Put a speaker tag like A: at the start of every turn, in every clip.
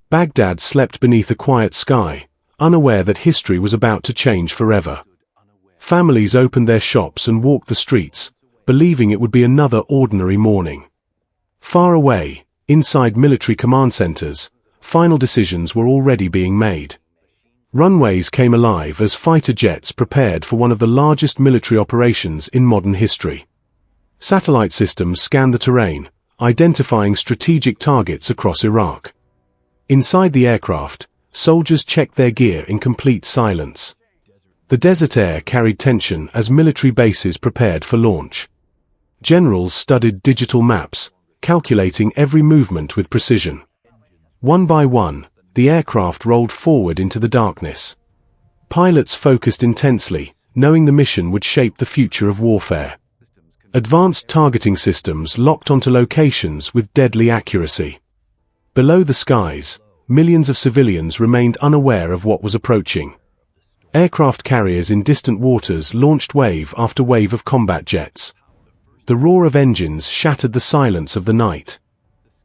A: Baghdad slept beneath a quiet sky, unaware that history was about to change forever. Families opened their shops and walked the streets, believing it would be another ordinary morning. Far away, inside military command centers, final decisions were already being made. Runways came alive as fighter jets prepared for one of the largest military operations in modern history. Satellite systems scanned the terrain, identifying strategic targets across Iraq. Inside the aircraft, soldiers checked their gear in complete silence. The desert air carried tension as military bases prepared for launch. Generals studied digital maps, calculating every movement with precision. One by one, the aircraft rolled forward into the darkness. Pilots focused intensely, knowing the mission would shape the future of warfare. Advanced targeting systems locked onto locations with deadly accuracy. Below the skies, millions of civilians remained unaware of what was approaching. Aircraft carriers in distant waters launched wave after wave of combat jets. The roar of engines shattered the silence of the night.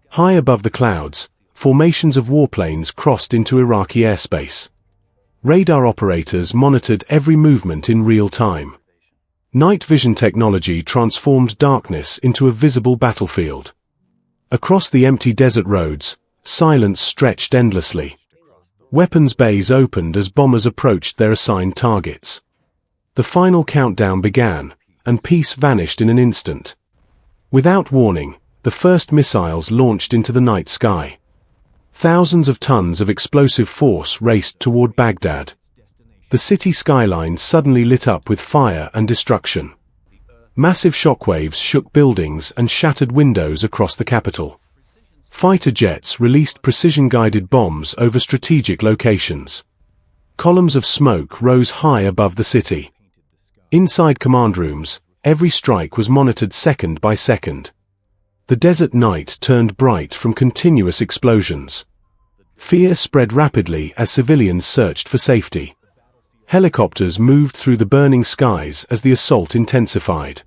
A: High above the clouds, formations of warplanes crossed into Iraqi airspace. Radar operators monitored every movement in real time. Night vision technology transformed darkness into a visible battlefield. Across the empty desert roads, silence stretched endlessly. Weapons bays opened as bombers approached their assigned targets. The final countdown began, and peace vanished in an instant. Without warning, the first missiles launched into the night sky. Thousands of tons of explosive force raced toward Baghdad. The city skyline suddenly lit up with fire and destruction. Massive shockwaves shook buildings and shattered windows across the capital. Fighter jets released precision-guided bombs over strategic locations. Columns of smoke rose high above the city. Inside command rooms, every strike was monitored second by second. The desert night turned bright from continuous explosions. Fear spread rapidly as civilians searched for safety. Helicopters moved through the burning skies as the assault intensified.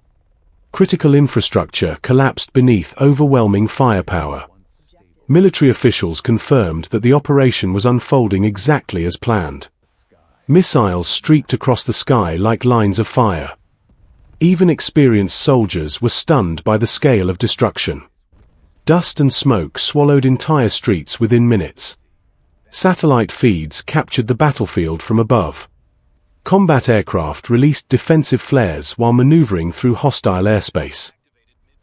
A: Critical infrastructure collapsed beneath overwhelming firepower. Military officials confirmed that the operation was unfolding exactly as planned. Missiles streaked across the sky like lines of fire. Even experienced soldiers were stunned by the scale of destruction. Dust and smoke swallowed entire streets within minutes. Satellite feeds captured the battlefield from above. Combat aircraft released defensive flares while maneuvering through hostile airspace.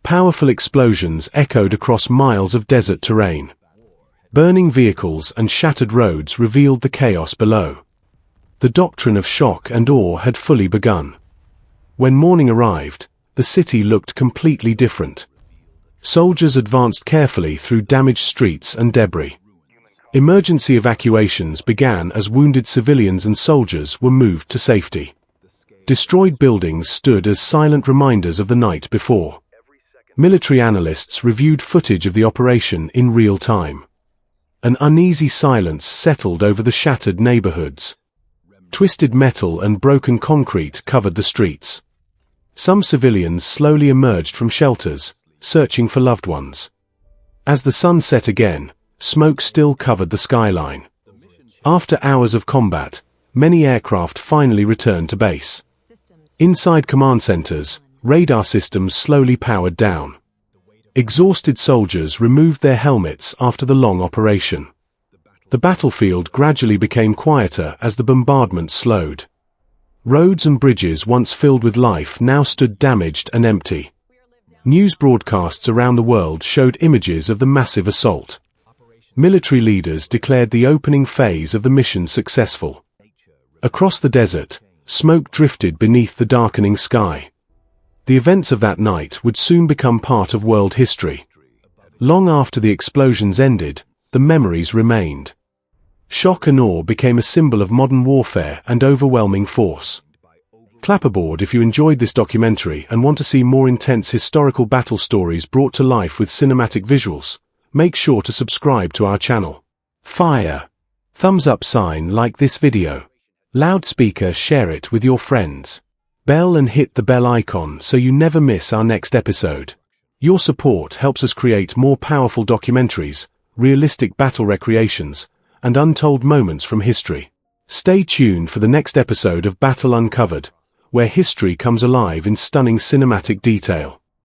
A: Powerful explosions echoed across miles of desert terrain. Burning vehicles and shattered roads revealed the chaos below. The doctrine of shock and awe had fully begun. When morning arrived, the city looked completely different. Soldiers advanced carefully through damaged streets and debris. Emergency evacuations began as wounded civilians and soldiers were moved to safety. Destroyed buildings stood as silent reminders of the night before. Military analysts reviewed footage of the operation in real time. An uneasy silence settled over the shattered neighborhoods. Twisted metal and broken concrete covered the streets. Some civilians slowly emerged from shelters, searching for loved ones. As the sun set again, smoke still covered the skyline. After hours of combat, many aircraft finally returned to base. Inside command centers, radar systems slowly powered down. Exhausted soldiers removed their helmets after the long operation. The battlefield gradually became quieter as the bombardment slowed. Roads and bridges once filled with life now stood damaged and empty. News broadcasts around the world showed images of the massive assault. Military leaders declared the opening phase of the mission successful. Across the desert, smoke drifted beneath the darkening sky. The events of that night would soon become part of world history. Long after the explosions ended, the memories remained. Shock and awe became a symbol of modern warfare and overwhelming force. Clap aboard if you enjoyed this documentary and want to see more intense historical battle stories brought to life with cinematic visuals. Make sure to subscribe to our channel. Fire. Thumbs up sign like this video. Loudspeaker share it with your friends. Bell and hit the bell icon so you never miss our next episode. Your support helps us create more powerful documentaries, realistic battle recreations, and untold moments from history. Stay tuned for the next episode of Battle Uncovered, where history comes alive in stunning cinematic detail.